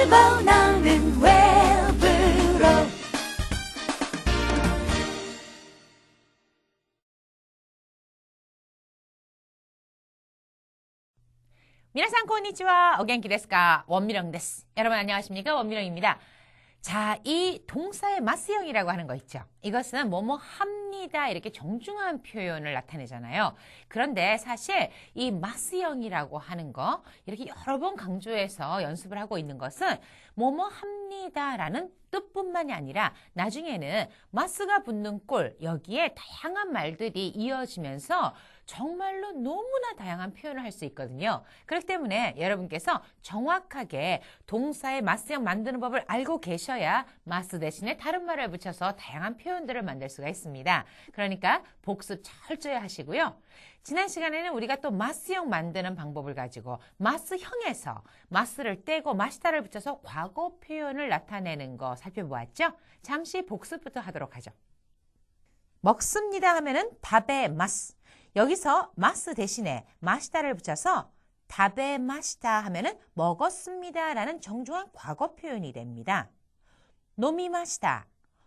집어넣는 웹으로 미나상 konnichiwa.お元気ですか? 원미령です. 여러분 안녕하십니까? 원미령입니다. 자, 이 동사의 마스형이라고 하는 거 있죠. 이것은 뭐뭐 합니다 이렇게 정중한 표현을 나타내잖아요. 그런데 사실 이 마스형이라고 하는 거 이렇게 여러 번 강조해서 연습을 하고 있는 것은 뭐뭐 합니다라는 뜻뿐만이 아니라 나중에는 마스가 붙는 꼴 여기에 다양한 말들이 이어지면서 정말로 너무나 다양한 표현을 할 수 있거든요. 그렇기 때문에 여러분께서 정확하게 동사의 마스형 만드는 법을 알고 계셔야 마스 대신에 다른 말을 붙여서 다양한 표현들을 만들 수가 있습니다. 그러니까 복습 철저히 하시고요. 지난 시간에는 우리가 또 마스형 만드는 방법을 가지고 마스형에서 마스를 떼고 마시다를 붙여서 과거 표현을 나타내는 거 살펴보았죠? 잠시 복습부터 하도록 하죠. 먹습니다 하면은 다베 마스. 여기서 마스 대신에 마시다를 붙여서 다베 마시다 하면은 먹었습니다 라는 정중한 과거 표현이 됩니다. 노미 마시다.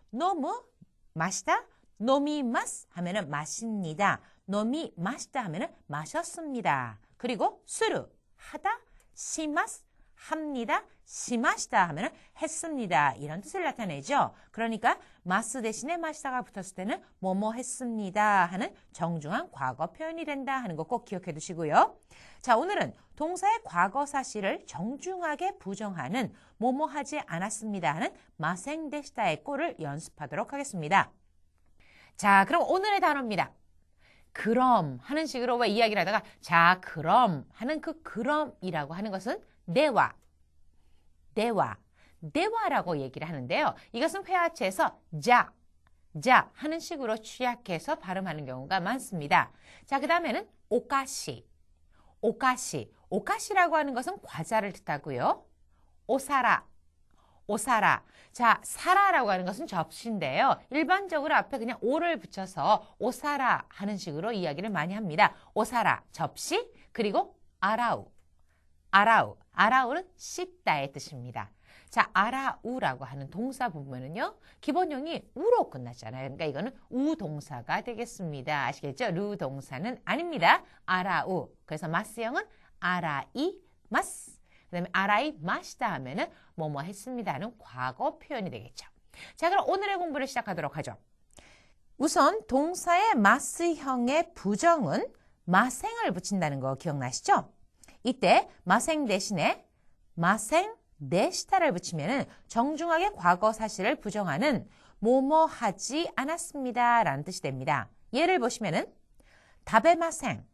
노무 마시다. 노미 마스 하면은 마십니다. 노미 마시다 하면은 마셨습니다. 그리고 스루 하다 시마스 합니다. 시마시다 하면은 했습니다. 이런 뜻을 나타내죠. 그러니까 마스 대신에 마시다가 붙었을 때는 뭐뭐 했습니다 하는 정중한 과거 표현이 된다 하는 거 꼭 기억해 두시고요. 자, 오늘은 동사의 과거 사실을 정중하게 부정하는 뭐뭐 하지 않았습니다 하는 마생데시다의 꼴을 연습하도록 하겠습니다. 자, 그럼 오늘의 단어입니다. 그럼 하는 식으로 왜 이야기를 하다가 자, 그럼 하는 그 그럼이라고 하는 것은 대화라고 얘기를 하는데요. 이것은 회화체에서 자 하는 식으로 취약해서 발음하는 경우가 많습니다. 자, 그 다음에는 오카시라고 하는 것은 과자를 뜻하고요. 오사라. 자, 사라라고 하는 것은 접시인데요. 일반적으로 앞에 그냥 오를 붙여서 오사라 하는 식으로 이야기를 많이 합니다. 오사라, 접시, 그리고 아라우는 씻다의 뜻입니다. 자, 아라우라고 하는 동사 부분은요. 기본형이 우로 끝났잖아요. 그러니까 이거는 우동사가 되겠습니다. 아시겠죠? 루 동사는 아닙니다. 아라우. 그래서 마스형은 아라이마스. 그 다음에 아라이 마시다 하면은 뭐뭐 했습니다 하는 과거 표현이 되겠죠. 자, 그럼 오늘의 공부를 시작하도록 하죠. 우선 동사의 마스형의 부정은 마생을 붙인다는 거 기억나시죠? 이때 마생 대신에 마생데시다를 붙이면 정중하게 과거 사실을 부정하는 뭐뭐 하지 않았습니다 라는 뜻이 됩니다. 예를 보시면은 다베마생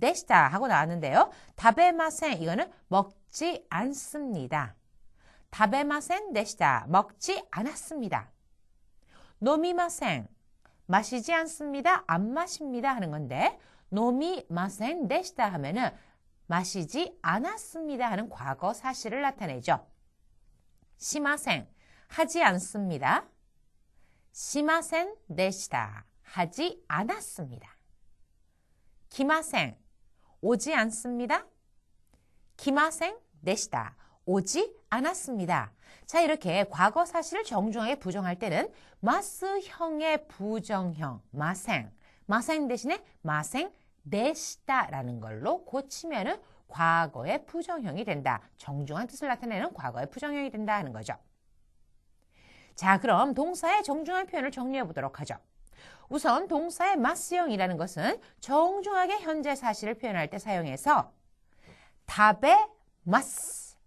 데시다 하고 나왔는데요. 다베마생 이거는 먹지 않습니다. 다베마생 데시다 먹지 않았습니다. 노미마생 마시지 않습니다. 안 마십니다 하는 건데 노미마생 데시다 하면은 마시지 않았습니다 하는 과거 사실을 나타내죠. 시마생 하지 않습니다. 시마센 데시다 하지 않았습니다. 기마생 오지 않습니다. 기마생 데시다 오지 않았습니다. 자, 이렇게 과거 사실을 정중하게 부정할 때는 마스형의 부정형 마생 대신에 마생 데시다라는 걸로 고치면은 과거의 부정형이 된다. 정중한 뜻을 나타내는 과거의 부정형이 된다 하는 거죠. 자, 그럼 동사의 정중한 표현을 정리해 보도록 하죠. 우선 동사의 마스형이라는 것은 정중하게 현재 사실을 표현할 때 사용해서 다베마스.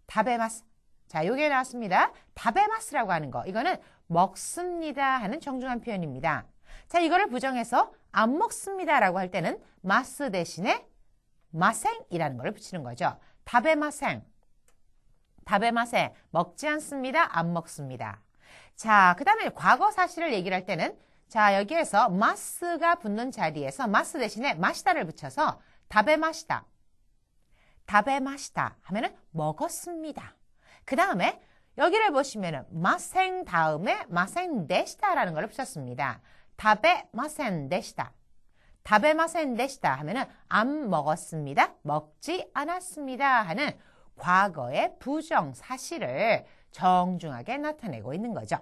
자, 요게 나왔습니다. 다베마스라고 하는 거. 이거는 먹습니다 하는 정중한 표현입니다. 자, 이거를 부정해서 안 먹습니다라고 할 때는 마스 대신에 마생이라는 걸 붙이는 거죠. 다베마생 먹지 않습니다. 안 먹습니다. 자, 그 다음에 과거 사실을 얘기를 할 때는 자, 여기에서 마스가 붙는 자리에서 마스 대신에 마시다를 붙여서 다베마시다 하면은 먹었습니다. 그 다음에 여기를 보시면은 마생 다음에 마생데시다라는 걸 붙였습니다. 다베마센데시다 하면은 안 먹었습니다. 먹지 않았습니다 하는 과거의 부정 사실을 정중하게 나타내고 있는 거죠.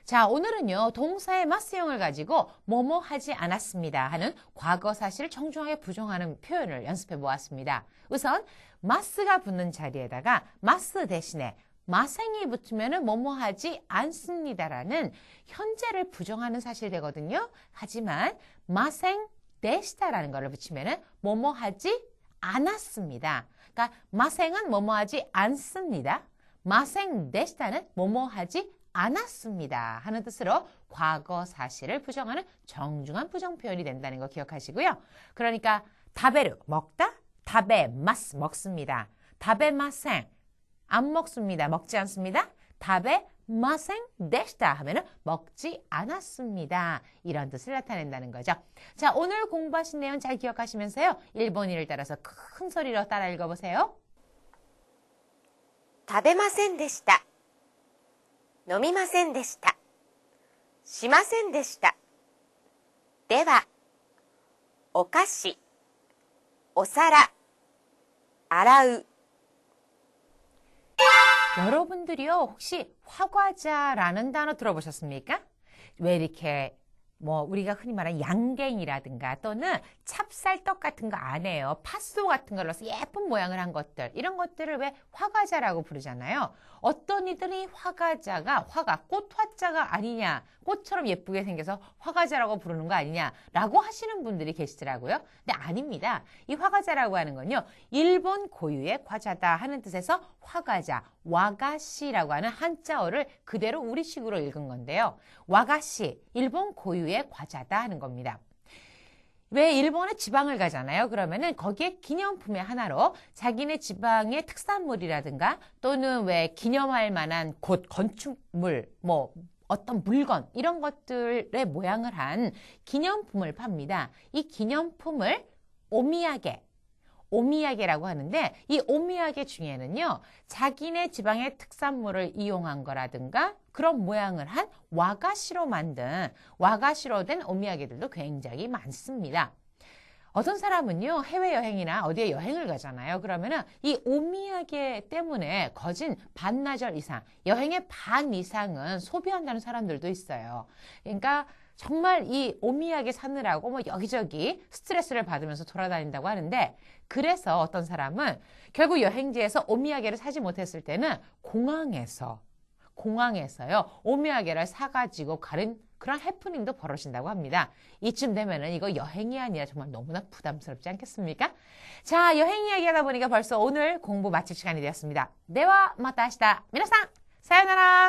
자, 오늘은요, 동사의 마스형을 가지고 뭐뭐 하지 않았습니다 하는 과거 사실을 정중하게 부정하는 표현을 연습해 보았습니다. 우선 마스가 붙는 자리에다가 마스 대신에 마생이 붙으면 뭐뭐 하지 않습니다라는 현재를 부정하는 사실이 되거든요. 하지만 마생 데시다라는 것을 붙이면 뭐뭐 하지 않았습니다. 그러니까 마생은 뭐뭐 하지 않습니다. 마생 데시다는 뭐뭐 하지 않았습니다 하는 뜻으로 과거 사실을 부정하는 정중한 부정 표현이 된다는 거 기억하시고요. 그러니까 다베르 먹다, 다베마스 먹습니다. 다베마생 안 먹습니다. 먹지 않습니다. 다베마생 데시다 하면은 먹지 않았습니다. 이런 뜻을 나타낸다는 거죠. 자, 오늘 공부하신 내용 잘 기억하시면서요. 일본어를 따라서 큰 소리로 따라 읽어보세요. 食べませんでした。飲みませんでした。しませんでした。では、お菓子、お皿、洗う。 여러분들이요, 혹시 화과자라는 단어 들어보셨습니까? 왜 이렇게 우리가 흔히 말하는 양갱이라든가 또는 찹쌀떡 같은 거 안에요. 팥소 같은 걸 넣어서 예쁜 모양을 한 것들, 이런 것들을 왜 화과자라고 부르잖아요. 어떤 이들이 화과자가 꽃화자가 아니냐, 꽃처럼 예쁘게 생겨서 화과자라고 부르는 거 아니냐라고 하시는 분들이 계시더라고요. 근데 아닙니다. 이 화과자라고 하는 건요, 일본 고유의 과자다 하는 뜻에서 화과자, 와가시라고 하는 한자어를 그대로 우리식으로 읽은 건데요. 와가시, 일본 고유의 과자다 하는 겁니다. 왜 일본에 지방을 가잖아요. 그러면은 거기에 기념품의 하나로 자기네 지방의 특산물이라든가 또는 왜 기념할 만한 곳, 건축물, 어떤 물건 이런 것들의 모양을 한 기념품을 팝니다. 이 기념품을 오미야게라고 하는데 이 오미야게 중에는요. 자기네 지방의 특산물을 이용한 거라든가 그런 모양을 한 와가시로 된 오미야게들도 굉장히 많습니다. 어떤 사람은요. 해외여행이나 어디에 여행을 가잖아요. 그러면은 이 오미야게 때문에 거진 반나절 이상, 여행의 반 이상은 소비한다는 사람들도 있어요. 그러니까 정말 이 오미야게 사느라고 여기저기 스트레스를 받으면서 돌아다닌다고 하는데 그래서 어떤 사람은 결국 여행지에서 오미야게를 사지 못했을 때는 공항에서요. 오미야게를 사가지고 가는 그런 해프닝도 벌어진다고 합니다. 이쯤 되면은 이거 여행이 아니라 정말 너무나 부담스럽지 않겠습니까? 자, 여행 이야기 하다 보니까 벌써 오늘 공부 마칠 시간이 되었습니다. ではまた明日皆さんさよなら